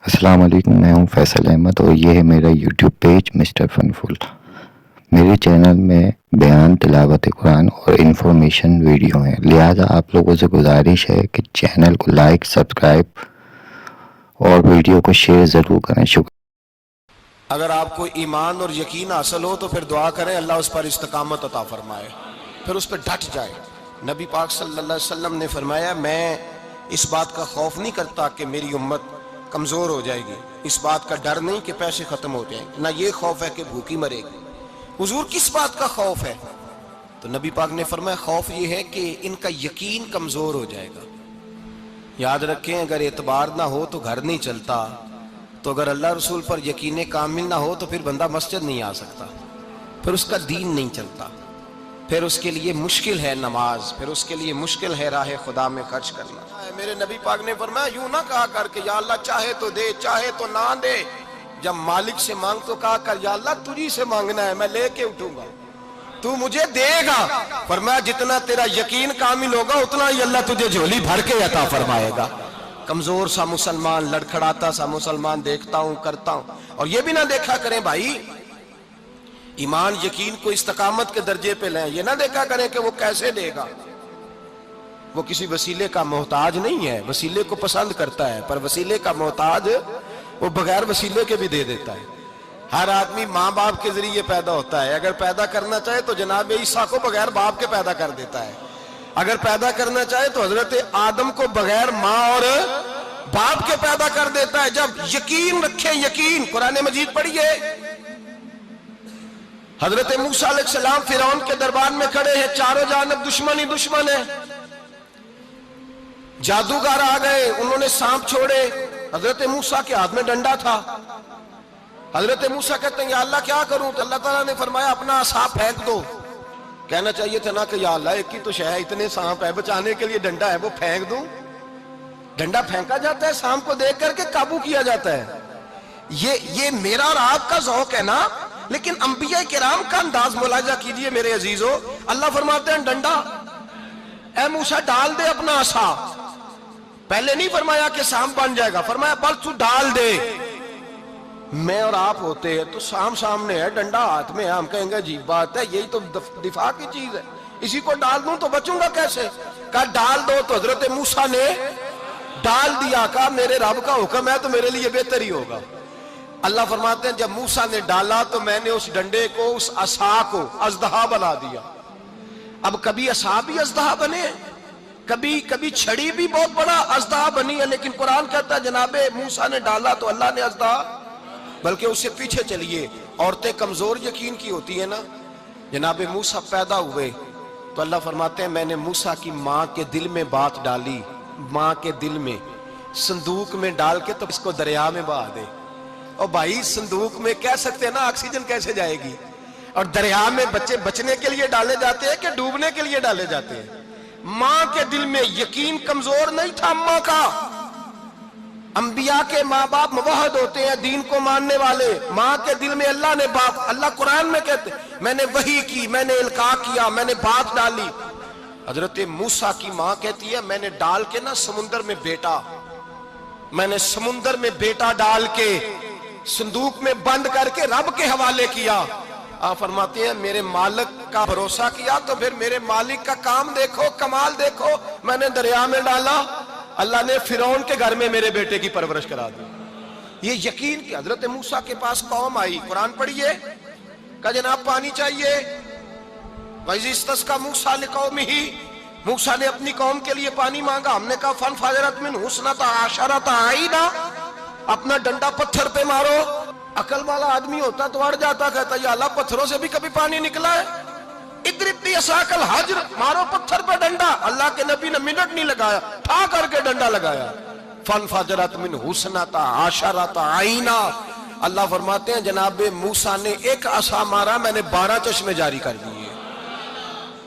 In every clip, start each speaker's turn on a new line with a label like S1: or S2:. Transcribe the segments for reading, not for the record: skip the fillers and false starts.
S1: السلام علیکم، میں ہوں فیصل احمد اور یہ ہے میرا یوٹیوب پیج مسٹر فنفل۔ میرے چینل میں بیان، تلاوت قرآن اور انفارمیشن ویڈیو ہیں، لہٰذا آپ لوگوں سے گزارش ہے کہ چینل کو لائک، سبسکرائب اور ویڈیو کو شیئر ضرور کریں۔ شکریہ۔
S2: اگر آپ کو ایمان اور یقین حاصل ہو تو پھر دعا کریں اللہ اس پر استقامت عطا فرمائے، پھر اس پہ ڈٹ جائے۔ نبی پاک صلی اللہ علیہ وسلم نے فرمایا میں اس بات کا خوف نہیں کرتا کہ میری امت کمزور ہو جائے گی، اس بات کا ڈر نہیں کہ پیسے ختم ہو جائیں گے، نہ یہ خوف ہے کہ بھوکی مرے گی۔ حضور کس بات کا خوف ہے؟ تو نبی پاک نے فرمایا خوف یہ ہے کہ ان کا یقین کمزور ہو جائے گا۔ یاد رکھیں اگر اعتبار نہ ہو تو گھر نہیں چلتا، تو اگر اللہ رسول پر یقین کامل نہ ہو تو پھر بندہ مسجد نہیں آ سکتا، پھر اس کا دین نہیں چلتا، پھر اس کے لیے مشکل ہے نماز، پھر اس کے لیے مشکل ہے راہ خدا میں خرچ کرنا۔ میرے نبی پاک نے فرمایا یوں نہ کہا کر کہ یا اللہ چاہے تو دے چاہے تو نہ دے، جب مالک سے مانگ تو کہا کر یا اللہ تجھی سے مانگنا ہے، میں لے کے اٹھوں گا، تو مجھے دے گا۔ فرمایا جتنا تیرا یقین کامل ہوگا اتنا ہی اللہ تجھے جھولی بھر کے عطا فرمائے گا۔ کمزور سا مسلمان، لڑکھڑاتا سا مسلمان دیکھتا ہوں کرتا ہوں، اور یہ بھی نہ دیکھا کریں بھائی ایمان یقین کو استقامت کے درجے پہ لیں، یہ نہ دیکھا کریں کہ وہ کیسے دے گا، وہ کسی وسیلے کا محتاج نہیں ہے، وسیلے کو پسند کرتا ہے، پر وسیلے کا محتاج وہ بغیر وسیلے کے بھی دے دیتا ہے۔ ہر آدمی ماں باپ کے ذریعے پیدا ہوتا ہے، اگر پیدا کرنا چاہے تو جناب عیسیٰ کو بغیر باپ کے پیدا کر دیتا ہے، اگر پیدا کرنا چاہے تو حضرت آدم کو بغیر ماں اور باپ کے پیدا کر دیتا ہے۔ جب یقین رکھیں، یقین قرآن مجید پڑھیے، حضرت موسیٰ علیہ السلام فرعون کے دربار میں کھڑے ہیں، چاروں جانب دشمن ہی دشمن ہے، جادوگر آ گئے، انہوں نے سانپ چھوڑے، حضرت موسیٰ کے ہاتھ میں ڈنڈا تھا، حضرت موسیٰ کہتے ہیں یا اللہ کیا کروں؟ تو اللہ تعالیٰ نے فرمایا اپنا عصا پھینک دو۔ کہنا چاہیے تھا نا کہ یا اللہ ایک ہی تو شے ہے، اتنے سانپ ہے، بچانے کے لیے ڈنڈا ہے وہ پھینک دوں؟ ڈنڈا پھینکا جاتا ہے، سانپ کو دیکھ کر کے قابو کیا جاتا ہے۔ یہ میرا اور آپ کا ذوق ہے نا، لیکن انبیاء کرام کا انداز ملاحظہ کیجئے میرے عزیزو۔ اللہ فرماتے ہیں ڈنڈا اے موسیٰ ڈال دے اپنا عصا، پہلے نہیں فرمایا کہ سانپ بن جائے گا، فرمایا بس تو ڈال دے۔ میں اور آپ ہوتے ہیں تو سانپ سامنے ہے، ڈنڈا ہاتھ میں ہے، ہم کہیں گے عجیب بات ہے، یہی تو دفاع کی چیز ہے، اسی کو ڈال دوں تو بچوں گا کیسے؟ کہا ڈال دو، تو حضرت موسیٰ نے ڈال دیا، کہا میرے رب کا حکم ہے تو میرے لیے بہتر ہی ہوگا۔ اللہ فرماتے ہیں جب موسیٰ نے ڈالا تو میں نے اس ڈنڈے کو، اس عصا کو اژدہا بنا دیا۔ اب کبھی عصا بھی اژدہا بنے، کبھی چھڑی بھی بہت بڑا اژدہا بنی ہے، لیکن قرآن کہتا ہے جناب موسیٰ نے ڈالا تو اللہ نے اژدہا، بلکہ اس سے پیچھے چلیے، عورتیں کمزور یقین کی ہوتی ہیں نا، جناب موسیٰ پیدا ہوئے تو اللہ فرماتے ہیں میں نے موسیٰ کی ماں کے دل میں بات ڈالی، ماں کے دل میں صندوق میں ڈال کے تو اس کو دریا میں بہا دے۔ اور بھائی صندوق میں کہہ سکتے ہیں نا آکسیجن کیسے جائے گی، اور دریا میں بچے بچنے کے لیے ڈالے جاتے ہیں کہ ڈوبنے کے لیے ڈالے جاتے ہیں؟ ماں کے دل میں یقین کمزور نہیں تھا اماں کا۔ انبیاء کے ماں باپ موحد ہوتے ہیں، دین کو ماننے والے، ماں کے دل میں اللہ نے بات، اللہ قرآن میں کہتے میں نے وحی کی، میں نے القاء کیا، میں نے بات ڈالی۔ حضرت موسیٰ کی ماں کہتی ہے میں نے ڈال کے نا سمندر میں بیٹا، میں نے سمندر میں بیٹا ڈال کے صندوق میں بند کر کے رب کے حوالے کیا۔ آپ فرماتے ہیں میرے مالک کا بھروسہ کیا تو پھر میرے مالک کا کام دیکھو، کمال دیکھو، میں نے دریا میں ڈالا، اللہ نے فرعون کے گھر میں میرے بیٹے کی پرورش کرا دی۔ یہ یقین کہ حضرت موسیٰ کے پاس قوم آئی، قرآن پڑھیے، کہا جناب پانی چاہیے، وَإِذِ اسْتَسْقَىٰ مُوسَىٰ لِقَوْمِهِ، موسیٰ نے اپنی قوم کے لیے پانی مانگا، ہم نے کہا فَانْفَجَرَتْ مِنْهُ اثْنَتَا عَشَرَةَ عَيْنًا، اپنا ڈنڈا پتھر پہ مارو۔ عقل والا آدمی ہوتا تو اڑ جاتا، کہتا یا اللہ پتھروں سے بھی کبھی پانی نکلا ہے؟ اضرب بعصاک الحجر، مارو پتھر پہ ڈنڈا۔ اللہ کے نبی نے منٹ نہیں لگایا، ٹھا کر کے ڈنڈا لگایا، فَانْفَجَرَتْ مِنْهُ اثْنَتَا عَشَرَةَ عَيْنًا۔ اللہ فرماتے ہیں جناب موسیٰ نے ایک عصا مارا، میں نے 12 چشمے جاری کر دیے۔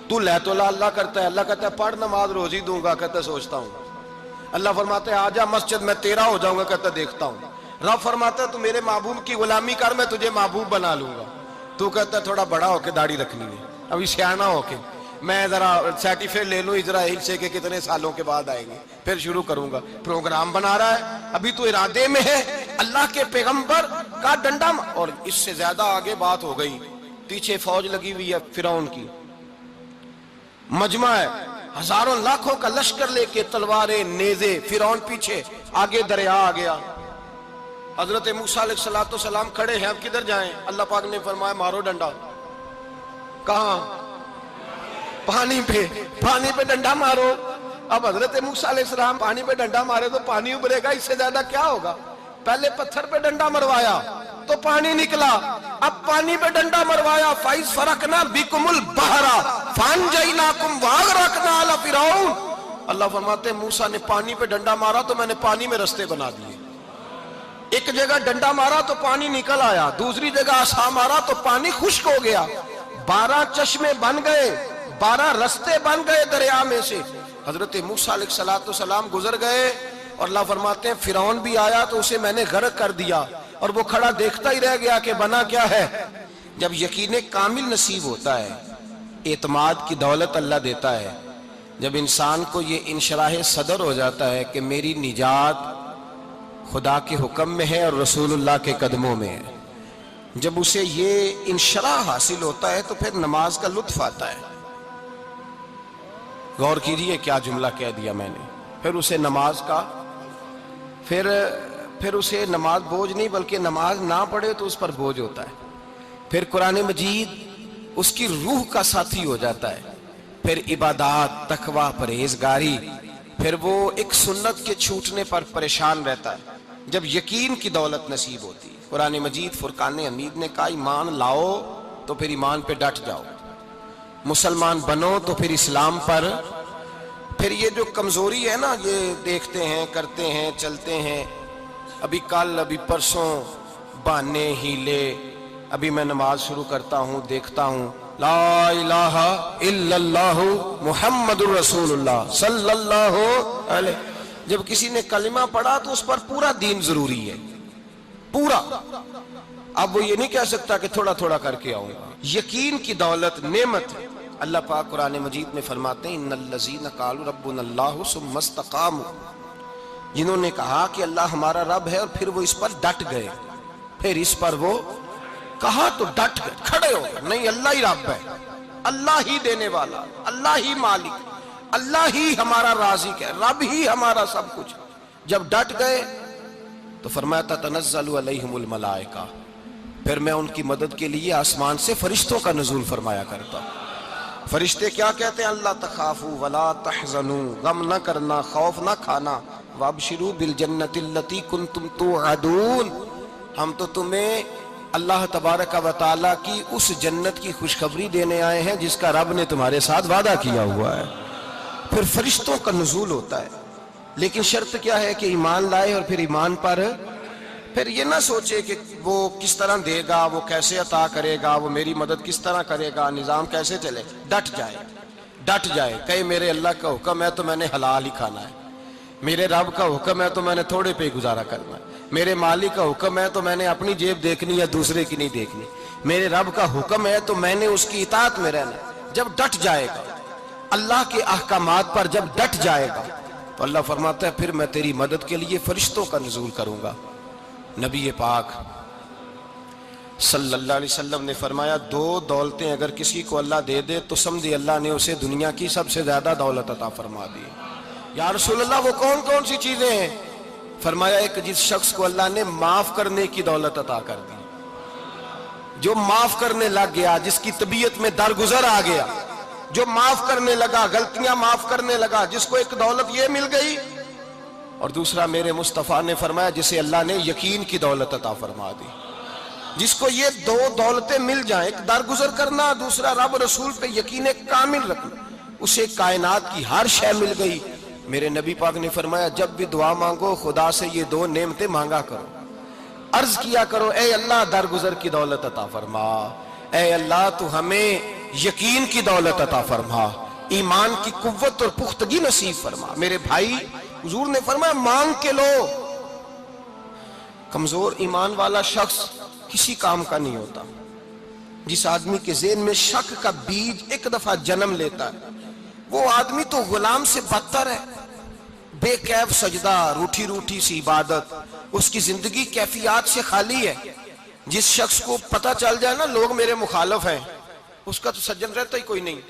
S2: تو لے تو اللہ کرتا ہے، اللہ کہتا ہے پڑھ نماز روزی دوں گا، کہتا ہے سوچتا ہوں۔ اللہ فرماتا ہے آجا مسجد میں تیرا ہو جاؤں گا، کہتا ہے دیکھتا ہوں۔ رب فرماتا ہے تو میرے محبوب کی غلامی کر، میں تجھے محبوب بنا لوں گا۔ تو کہتا ہے تھوڑا بڑا ہو کے داڑھی رکھنی ہے، ابھی سیانا ہو کے میں ذرا سرٹیفکیٹ لے لوں اسرائیل سے کہ کتنے سالوں کے بعد آئیں گے، پھر شروع کروں گا۔ پروگرام بنا رہا ہے، ابھی تو ارادے میں ہے، اللہ کے پیغمبر کا ڈنڈا اور اس سے زیادہ آگے بات ہو گئی. پیچھے فوج لگی ہوئی ہے فرعون کی, مجمع ہے, ہزاروں لاکھوں کا لشکر لے کے, تلواریں نیزے, فرعون پیچھے, آگے دریا آ گیا. حضرت موسیٰ علیہ السلام کھڑے ہیں, اب کدھر جائیں؟ اللہ پاک نے فرمایا مارو ڈنڈا. کہاں؟ پانی پہ ڈنڈا مارو. اب حضرت موسیٰ علیہ السلام پانی پہ ڈنڈا مارے تو پانی ابھرے گا, اس سے زیادہ کیا ہوگا؟ پہلے پتھر پہ ڈنڈا مروایا تو پانی نکلا, اب پانی پہ ڈنڈا مروایا. فَإِذْ فَرَقْنَا بِكُمُ الْبَحْرَ فَأَنْجَيْنَاكُمْ وَأَغْرَقْنَا آلَ فِرْعَوْنَ. اللہ فرماتے ہیں موسیٰ نے پانی پہ ڈنڈا مارا تو میں نے پانی میں رستے بنا دیے. ایک جگہ ڈنڈا مارا تو پانی نکل آیا, دوسری جگہ عصا مارا تو پانی خشک ہو گیا. 12 چشمے بن گئے, 12 رستے بن گئے دریا میں سے. حضرت موسیٰ علیہ السلام گزر گئے اور اللہ فرماتے ہیں فرعون بھی آیا تو اسے میں نے غرق کر دیا, اور وہ کھڑا دیکھتا ہی رہ گیا کہ بنا کیا ہے. جب یقین کامل نصیب ہوتا ہے, اعتماد کی دولت اللہ دیتا ہے, جب انسان کو یہ انشراح صدر ہو جاتا ہے کہ میری نجات خدا کے حکم میں ہے اور رسول اللہ کے قدموں میں ہے, جب اسے یہ انشراح حاصل ہوتا ہے تو پھر نماز کا لطف آتا ہے. غور کیجئے کیا جملہ کہہ دیا میں نے. پھر اسے نماز کا پھر اسے نماز بوجھ نہیں, بلکہ نماز نہ پڑھے تو اس پر بوجھ ہوتا ہے. پھر قرآن مجید اس کی روح کا ساتھی ہو جاتا ہے. پھر عبادات, تقوی, پرہیزگاری, پھر وہ ایک سنت کے چھوٹنے پر پریشان رہتا ہے. جب یقین کی دولت نصیب ہوتی ہے, قرآن مجید فرقان حمید نے کہا ایمان لاؤ تو پھر ایمان پہ ڈٹ جاؤ, مسلمان بنو تو پھر اسلام پر. پھر یہ جو کمزوری ہے نا, یہ دیکھتے ہیں, کرتے ہیں, چلتے ہیں, ابھی کل, ابھی پرسوں, بہانے, ہیلے, ابھی میں نماز شروع کرتا ہوں, دیکھتا ہوں لا الہ الا اللہ محمد الرسول اللہ صلی اللہ علیہ. جب کسی نے کلمہ پڑھا تو اس پر پورا دین ضروری ہے, پورا. اب وہ یہ نہیں کہہ سکتا کہ تھوڑا تھوڑا کر کے آؤں گا. یقین کی دولت نعمت ہے. اللہ پاک قرآن مجید میں فرماتے ہیں ان الذین قالوا ربنا اللہ ثم استقاموا, جنہوں نے کہا کہ اللہ ہمارا رب ہے اور پھر وہ اس پر ڈٹ گئے. پھر اس پر وہ کہا تو ڈٹ گئے, کھڑے ہو گئے, نہیں اللہ ہی رب ہے, اللہ ہی دینے والا, اللہ ہی مالک, اللہ ہی ہمارا رازق ہے, رب ہی ہمارا سب کچھ. جب ڈٹ گئے تو فرمایا تتنزل علیہم الملائکہ, پھر میں ان کی مدد کے لیے آسمان سے فرشتوں کا نزول فرمایا کرتا ہوں. فرشتے کیا کہتے ہیں؟ اللہ تخافوا ولا تحزنوا, غم نہ کرنا, خوف نہ کھانا, وابشروا بالجنۃ التی کنتم توعدون, ہم تو تمہیں اللہ تبارک و تعالیٰ کی اس جنت کی خوشخبری دینے آئے ہیں جس کا رب نے تمہارے ساتھ وعدہ کیا ہوا ہے. پھر فرشتوں کا نزول ہوتا ہے, لیکن شرط کیا ہے کہ ایمان لائے, اور پھر ایمان پر پھر یہ نہ سوچے کہ وہ کس طرح دے گا, وہ کیسے عطا کرے گا, وہ میری مدد کس طرح کرے گا, نظام کیسے چلے. ڈٹ جائے, کہے میرے اللہ کا حکم ہے تو میں نے حلال ہی کھانا ہے, میرے رب کا حکم ہے تو میں نے تھوڑے پہ گزارا کرنا ہے, میرے مالک کا حکم ہے تو میں نے اپنی جیب دیکھنی یا دوسرے کی نہیں دیکھنی, میرے رب کا حکم ہے تو میں نے اس کی اطاعت میں رہنا. جب ڈٹ جائے گا اللہ کے احکامات پر, جب ڈٹ جائے گا تو اللہ فرماتا ہے پھر میں تیری مدد کے لیے فرشتوں کا نزول کروں گا. نبی پاک صلی اللہ علیہ وسلم نے فرمایا 2 دولتیں اگر کسی کو اللہ دے دے تو سمجھے اللہ نے اسے دنیا کی سب سے زیادہ دولت عطا فرما دی. یا رسول اللہ وہ کون کون سی چیزیں ہیں؟ فرمایا ایک جس شخص کو اللہ نے معاف کرنے کی دولت عطا کر دی, جو معاف کرنے لگ گیا, جس کی طبیعت میں درگزر آ گیا, جو معاف کرنے لگا, غلطیاں معاف کرنے لگا, جس کو ایک دولت یہ مل گئی. اور دوسرا میرے مصطفیٰ نے فرمایا جسے اللہ نے یقین کی دولت عطا فرما دی. جس کو یہ 2 دولتیں مل جائیں, ایک درگزر کرنا, دوسرا رب رسول پہ یقین کامل رکھنا, اسے کائنات کی ہر شے مل گئی. میرے نبی پاک نے فرمایا جب بھی دعا مانگو خدا سے یہ 2 نعمتیں مانگا کرو, عرض کیا کرو اے اللہ درگزر کی دولت عطا فرما, اے اللہ تو ہمیں یقین کی دولت عطا فرما, ایمان کی قوت اور پختگی نصیب فرما. میرے بھائی حضور نے فرمایا مانگ کے لو. کمزور ایمان والا شخص کسی کام کا نہیں ہوتا. جس آدمی کے ذہن میں شک کا بیج ایک دفعہ جنم لیتا ہے وہ آدمی تو غلام سے بدتر ہے. بے کیف سجدہ، روٹھی روٹھی سی عبادت، اس کی زندگی کیفیات سے خالی ہے. جس شخص کو پتہ چل جائے نا لوگ میرے مخالف ہیں، اس کا تو سجن رہتا ہی کوئی نہیں.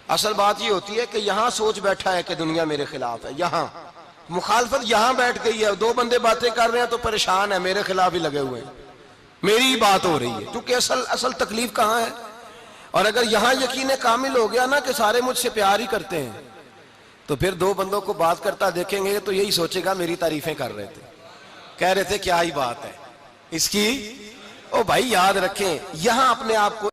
S2: اصل بات یہ ہوتی ہے کہ یہاں سوچ بیٹھا ہے کہ دنیا میرے خلاف ہے، یہاں مخالفت یہاں بیٹھ گئی ہے، دو بندے باتیں کر رہے ہیں تو پریشان ہے، میرے خلاف ہی لگے ہوئے ہیں، میری ہی بات ہو رہی ہے. کیونکہ اصل تکلیف کہاں ہے؟ اور اگر یہاں یقین کامل ہو گیا نا کہ سارے مجھ سے پیار ہی کرتے ہیں، تو پھر دو بندوں کو بات کرتا دیکھیں گے تو یہی سوچے گا میری تعریفیں کر رہے تھے، کہہ رہے تھے کیا ہی بات ہے اس کی. او بھائی یاد رکھیں، یہاں اپنے آپ کو